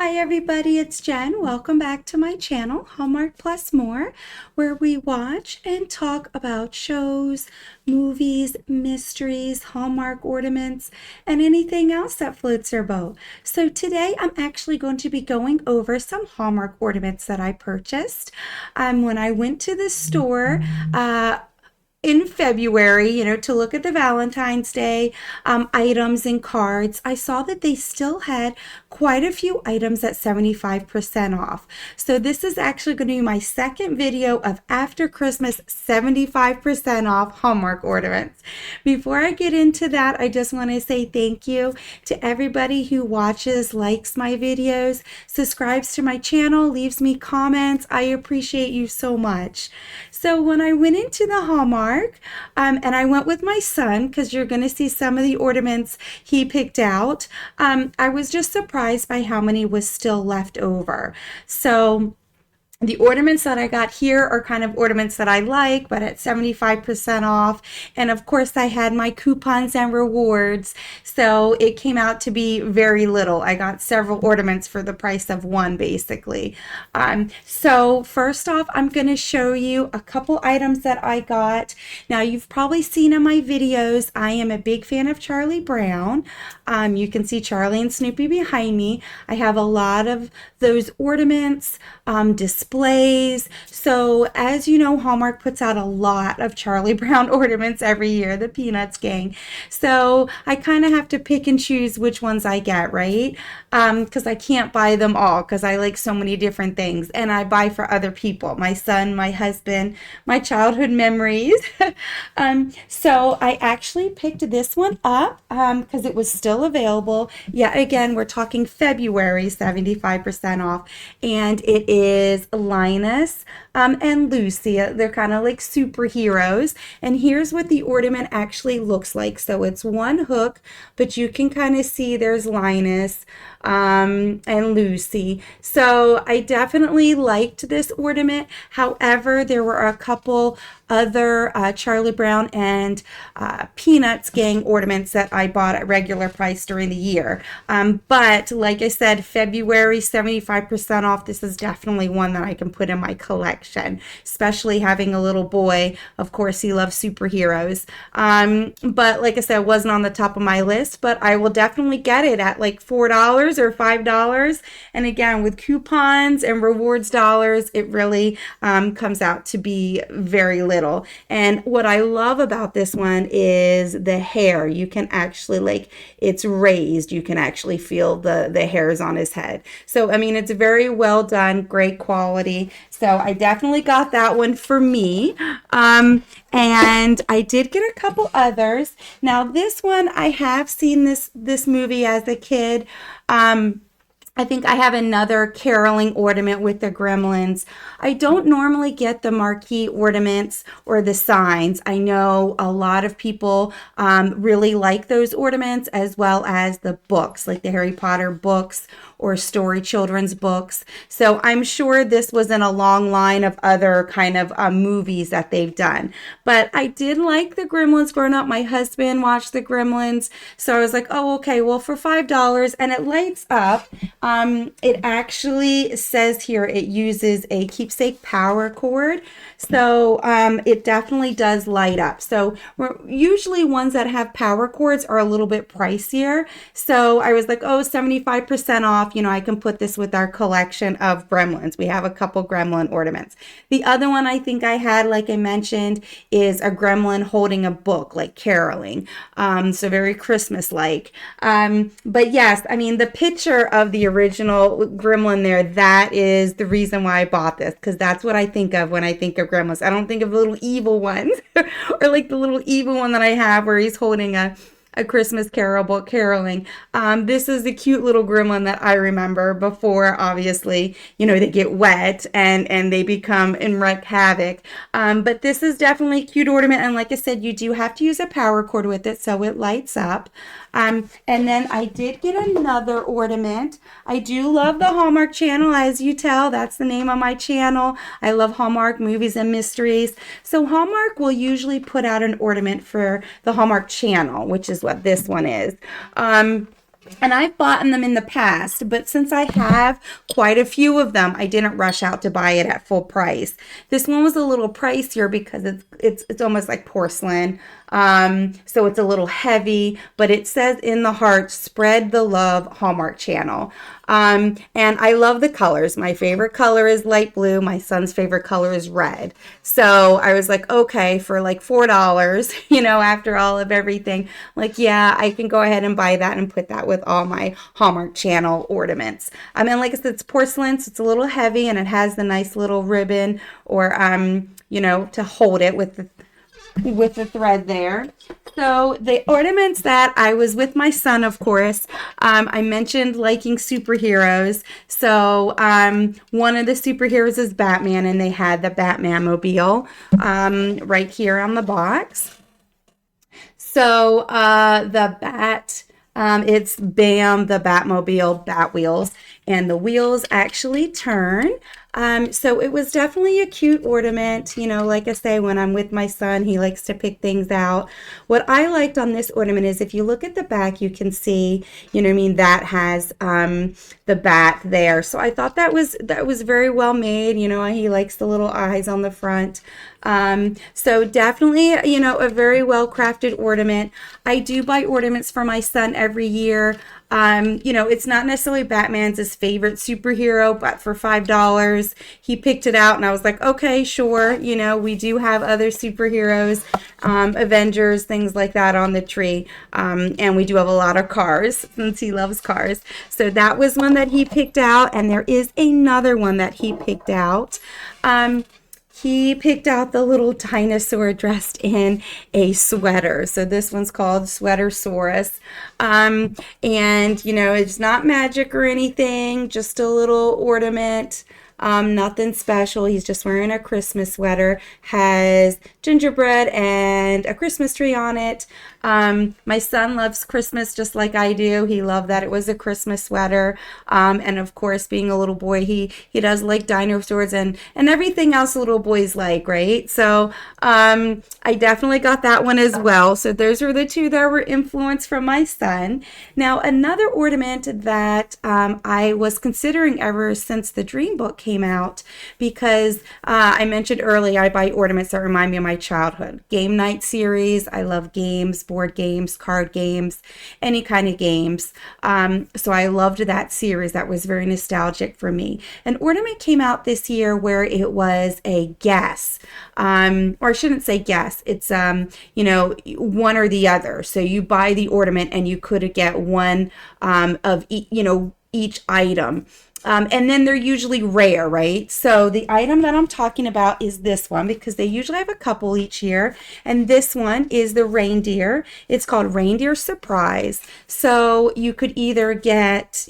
Hi everybody, it's Jen. Welcome back to my channel, Hallmark Plus More, where we watch and talk about shows, movies, mysteries, Hallmark ornaments, and anything else that floats our boat. So today I'm actually going to be going over some Hallmark ornaments that I purchased. When I went to the store, in February, to look at the Valentine's Day items and cards, I saw that they still had quite a few items at 75% off. So this is actually going to be my second video of after Christmas 75% off Hallmark ornaments. Before I get into that, I just want to say thank you to everybody who watches, likes my videos, subscribes to my channel, leaves me comments. I appreciate you so much. So when I went into the Hallmark, and I went with my son because you're going to see some of the ornaments he picked out. I was just surprised by how many was still left over. So the ornaments that I got here are kind of ornaments that I like, but at 75% off. And of course, I had my coupons and rewards, so it came out to be very little. I got several ornaments for the price of one, basically. So first off, I'm going to show you a couple items that I got. Now, you've probably seen in my videos, I am a big fan of Charlie Brown. You can see Charlie and Snoopy behind me. I have a lot of those ornaments, displays. So as you know, Hallmark puts out a lot of Charlie Brown ornaments every year, the Peanuts gang. So I kind of have to pick and choose which ones I get, right? Because I can't buy them all because I like so many different things, and I buy for other people, my son, my husband, my childhood memories. So I actually picked this one up because it was still available. Yeah, again, we're talking February, 75% off, and it is Linus and Lucy. They're kind of like superheroes. And here's what the ornament actually looks like. So it's one hook, but you can kind of see there's Linus and Lucy. So I definitely liked this ornament. However, there were a couple other Charlie Brown and Peanuts gang ornaments that I bought at regular price during the year. But like I said, February 75% off. This is definitely one that I can put in my collection, especially having a little boy. Of course, he loves superheroes. But like I said, it wasn't on the top of my list, but I will definitely get it at like $4 or $5. And again, with coupons and rewards dollars, it really comes out to be very little. And what I love about this one is the hair. You can actually, like, it's raised. You can actually feel the hairs on his head. So, I mean, it's very well done, great quality. So I definitely got that one for me. And I did get a couple others. Now, this one, I have seen this movie as a kid. I think I have another caroling ornament with the gremlins. I don't normally get the marquee ornaments or the signs. I know a lot of people really like those ornaments, as well as the books, like the Harry Potter books or story children's books. So I'm sure this was in a long line of other kind of movies that they've done. But I did like the Gremlins growing up. My husband watched the Gremlins. So I was like, oh, okay, well, for $5, and it lights up. It actually says here it uses a keepsake power cord. So it definitely does light up. So usually ones that have power cords are a little bit pricier. So I was like, oh, 75% off. I can put this with our collection of gremlins. We have a couple gremlin ornaments. The other one I think I had, like I mentioned, is a gremlin holding a book, like caroling. So very Christmas-like. But yes, I mean, the picture of the original gremlin there, that is the reason why I bought this, because that's what I think of when I think of gremlins. I don't think of the little evil ones or like the little evil one that I have where he's holding a Christmas Carol book caroling. This is the cute little gremlin that I remember before, obviously, they get wet and they become and wreak havoc. But this is definitely a cute ornament. And like I said, you do have to use a power cord with it so it lights up. And then I did get another ornament. I do love the Hallmark channel, as you tell. That's the name of my channel. I love Hallmark movies and mysteries. So Hallmark will usually put out an ornament for the Hallmark channel, which is what this one is. And I've bought them in the past, but since I have quite a few of them, I didn't rush out to buy it at full price. This one was a little pricier because it's almost like porcelain. So it's a little heavy, but it says in the heart, "Spread the love, Hallmark Channel." And I love the colors. My favorite color is light blue. My son's favorite color is red. So I was like, okay, for like $4, after all of everything, like, yeah, I can go ahead and buy that and put that with all my Hallmark Channel ornaments. I mean, like I said, it's porcelain, so it's a little heavy, and it has the nice little ribbon or, to hold it with the thread there. So the ornaments that I was with my son, of course, I mentioned liking superheroes. So one of the superheroes is Batman, and they had the Batman mobile right here on the box. So the bat, it's Bam, the Batmobile, Bat Wheels, and the wheels actually turn. So it was definitely a cute ornament. Like I say, when I'm with my son, he likes to pick things out. What I liked on this ornament is if you look at the back, you can see, that has the bat there. So I thought that was very well made. He likes the little eyes on the front. So definitely, a very well crafted ornament. I do buy ornaments for my son every year. It's not necessarily Batman's his favorite superhero, but for $5, he picked it out, and I was like, okay, sure. We do have other superheroes, Avengers, things like that on the tree. And we do have a lot of cars since he loves cars. So that was one that he picked out, and there is another one that he picked out. He picked out the little dinosaur dressed in a sweater. So this one's called Sweatersaurus. And, it's not magic or anything, just a little ornament. Nothing special. He's just wearing a Christmas sweater, has gingerbread and a Christmas tree on it. My son loves Christmas just like I do. He loved that it was a Christmas sweater. And of course, being a little boy, he does like dinosaurs and everything else little boys like, right? So I definitely got that one as well. So those are the two that were influenced from my son. Now, another ornament that I was considering ever since the Dream Book came out, because I mentioned earlier, I buy ornaments that remind me of my childhood. Game night series. I love games, board games, card games, any kind of games. So I loved that series. That was very nostalgic for me. An ornament came out this year where it was a guess. Or I shouldn't say guess. It's, one or the other. So you buy the ornament and you could get one of each item. And then they're usually rare, right? So the item that I'm talking about is this one, because they usually have a couple each year. And this one is the reindeer. It's called Reindeer Surprise. So you could either get,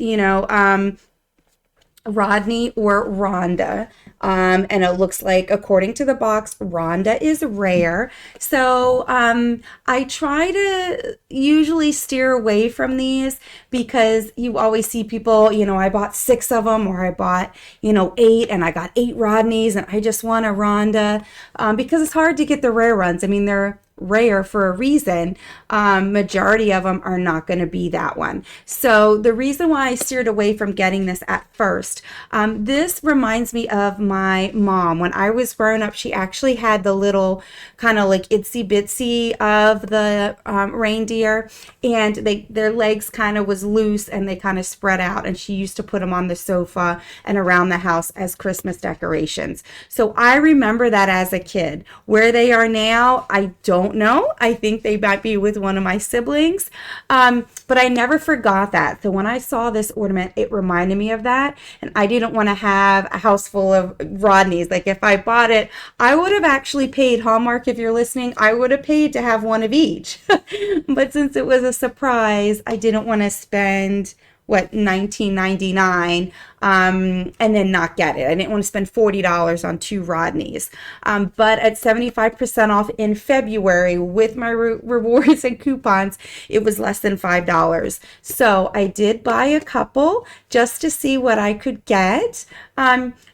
Rodney or Rhonda. And it looks like, according to the box, Rhonda is rare. So I try to usually steer away from these because you always see people, I bought 6 of them, or I bought, 8, and I got 8 Rodneys, and I just want a Rhonda because it's hard to get the rare ones. I mean, they're rare for a reason. Majority of them are not going to be that one. So the reason why I steered away from getting this at first, this reminds me of my mom. When I was growing up, she actually had the little kind of like itsy bitsy of the reindeer, and their legs kind of was loose and they kind of spread out, and she used to put them on the sofa and around the house as Christmas decorations. So I remember that as a kid. Where they are now, I don't know. I think they might be with one of my siblings, but I never forgot that. So when I saw this ornament, it reminded me of that, and I didn't want to have a house full of Rodneys. Like, if I bought it, I would have actually paid, Hallmark, if you're listening, I would have paid to have one of each. But since it was a surprise, I didn't want to spend $19.99 and then not get it. I didn't want to spend $40 on 2 Rodneys. But at 75% off in February with my rewards and coupons, it was less than $5. So I did buy a couple just to see what I could get.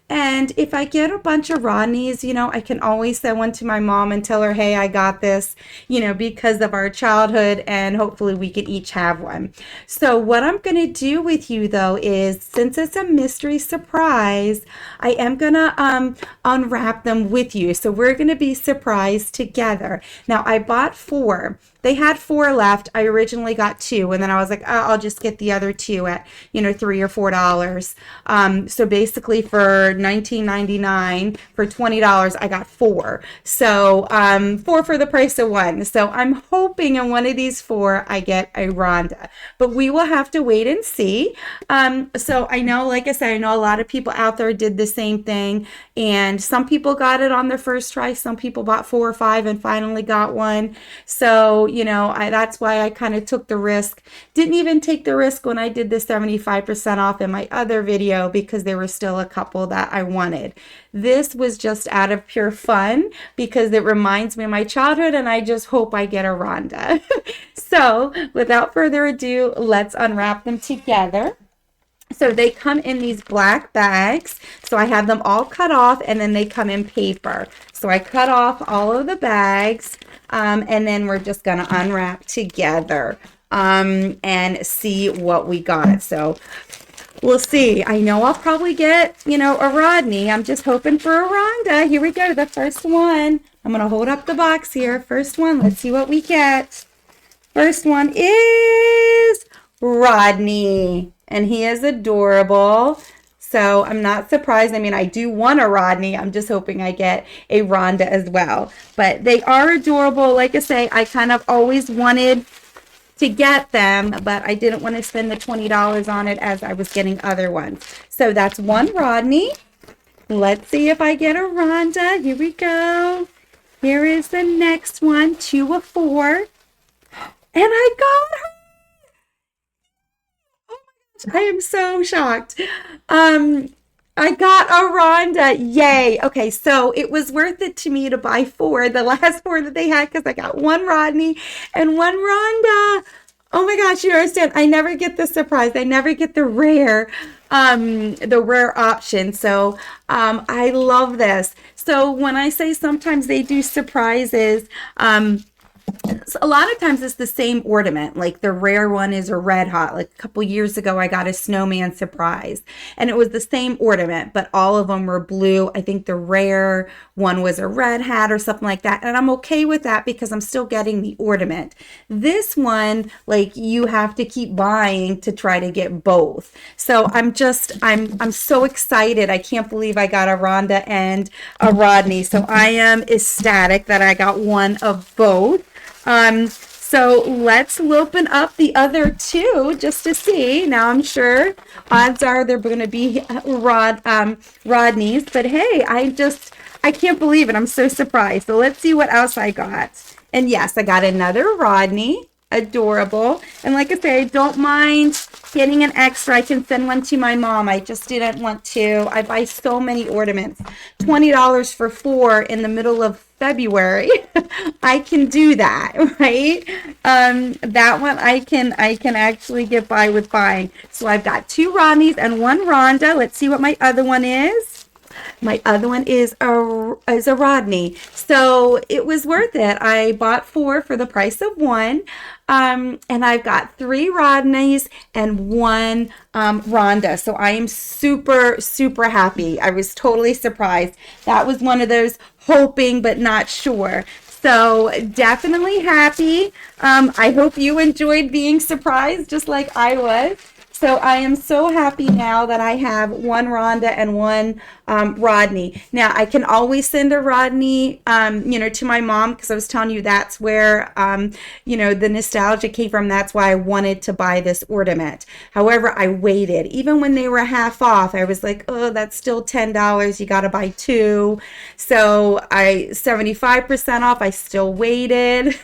And if I get a bunch of Rodneys, I can always send one to my mom and tell her, hey, I got this, because of our childhood, and hopefully we can each have one. So what I'm going to do with you though is, since it's a mystery surprise, I am going to unwrap them with you. So we're going to be surprised together. Now I bought 4. They had 4 left. I originally got 2, and then I was like, oh, I'll just get the other 2 at, $3 or $4. So basically for $19.99, for $20, I got 4. So 4 for the price of 1. So I'm hoping in one of these 4 I get a Rhonda, but we will have to wait and see. So I know, like I said, I know a lot of people out there did the same thing, and some people got it on their first try. Some people bought 4 or 5 and finally got one. So that's why I kind of took the risk. Didn't even take the risk when I did the 75% off in my other video, because there were still a couple that I wanted. This was just out of pure fun because it reminds me of my childhood, and I just hope I get a Rhonda. So without further ado, let's unwrap them together. So they come in these black bags. So I have them all cut off, and then they come in paper. So I cut off all of the bags, and then we're just going to unwrap together and see what we got. So we'll see. I know I'll probably get, a Rodney. I'm just hoping for a Rhonda. Here we go. The first one. I'm going to hold up the box here. First one. Let's see what we get. First one is Rodney, and he is adorable. So I'm not surprised. I mean, I do want a Rodney. I'm just hoping I get a Rhonda as well. But they are adorable. Like I say, I kind of always wanted to get them, but I didn't want to spend the $20 on it as I was getting other ones. So that's one Rodney. Let's see if I get a Rhonda. Here we go. Here is the next one, 2 of 4. And I got her. Oh my gosh, I am so shocked. I got a Rhonda. Yay. Okay, so it was worth it to me to buy 4, the last 4 that they had, because I got 1 Rodney and 1 Rhonda. Oh my gosh, you understand? I never get the surprise. I never get the rare option. So I love this. So when I say sometimes they do surprises, so a lot of times it's the same ornament. Like the rare one is a red hot. Like a couple years ago, I got a snowman surprise, and it was the same ornament, but all of them were blue. I think the rare one was a red hat or something like that. And I'm okay with that because I'm still getting the ornament. This one, like, you have to keep buying to try to get both. So I'm so excited. I can't believe I got a Rhonda and a Rodney. So I am ecstatic that I got one of both. So let's open up the other 2 just to see. Now I'm sure odds are they're going to be Rodneys, but hey, I can't believe it. I'm so surprised. So let's see what else I got. And yes, I got another Rodney. Adorable. And like I say, I don't mind getting an extra. I can send one to my mom. I just didn't want to. I buy so many ornaments. $20 for 4 in the middle of February. I can do that, right? That one I can actually get by with buying. So I've got 2 Rodneys and 1 Rhonda. Let's see what my other one is. My other one is a Rodney. So it was worth it. I bought 4 for the price of 1. And I've got 3 Rodneys and 1 Rhonda. So I am super, super happy. I was totally surprised. That was one of those hoping but not sure. So definitely happy. I hope you enjoyed being surprised just like I was. So I am so happy now that I have 1 Rhonda and 1 Rodney. Now I can always send a Rodney, to my mom, because I was telling you that's where, the nostalgia came from. That's why I wanted to buy this ornament. However, I waited. Even when they were half off, I was like, oh, that's still $10. You got to buy 2. So 75% off, I still waited.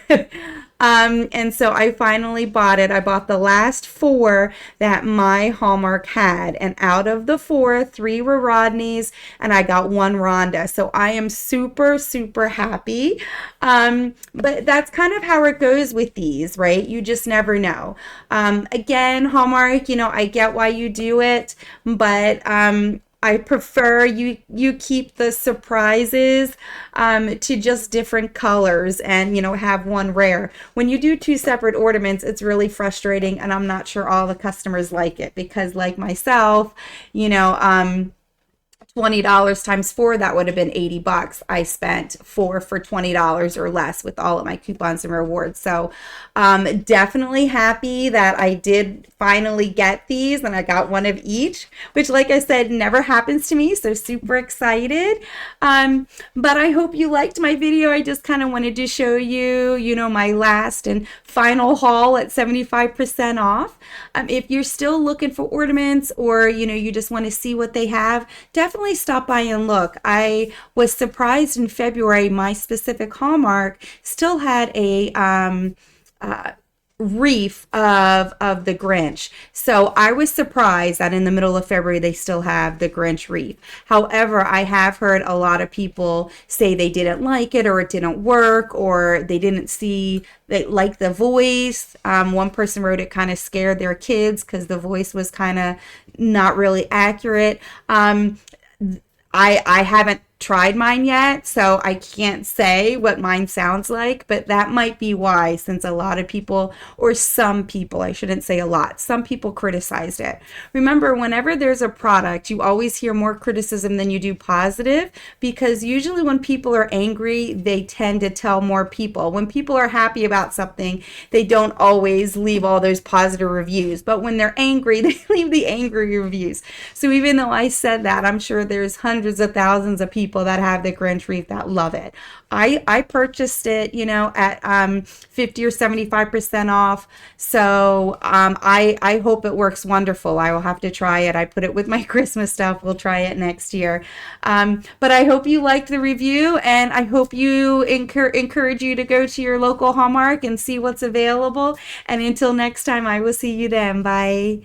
And so I finally bought it. I bought the last 4 that my Hallmark had. And out of the 4, 3 were Rodneys, and I got 1 Rhonda. So I am super, super happy. But that's kind of how it goes with these, right? You just never know. Again, Hallmark, I get why you do it, but I prefer you keep the surprises to just different colors and have one rare. When you do two separate ornaments, it's really frustrating, and I'm not sure all the customers like it because, like myself, you know, $20 times four, that would have been $80. I spent four for $20 or less with all of my coupons and rewards. So definitely happy that I did finally get these, and I got one of each, which, like I said, never happens to me. So super excited. But I hope you liked my video. I just kind of wanted to show you, my last and final haul at 75% off. If you're still looking for ornaments, or you just want to see what they have, definitely stop by and look. I was surprised in February my specific Hallmark still had a wreath of the Grinch. So I was surprised that in the middle of February they still have the Grinch wreath. However, I have heard a lot of people say they didn't like it, or it didn't work, or they didn't see they like the voice. One person wrote it kind of scared their kids because the voice was kind of not really accurate. I haven't tried mine yet, so I can't say what mine sounds like, but that might be why, since a lot of people, or some people, I shouldn't say a lot, some people criticized it. Remember, whenever there's a product, you always hear more criticism than you do positive, because usually when people are angry, they tend to tell more people. When people are happy about something, they don't always leave all those positive reviews, but when they're angry, they leave the angry reviews. So even though I said that, I'm sure there's hundreds of thousands of people that have the Grinch wreath that love it. I purchased it, at 50 or 75% off. So I hope it works wonderful. I will have to try it. I put it with my Christmas stuff. We'll try it next year. But I hope you liked the review, and I hope you encourage you to go to your local Hallmark and see what's available. And until next time, I will see you then. Bye.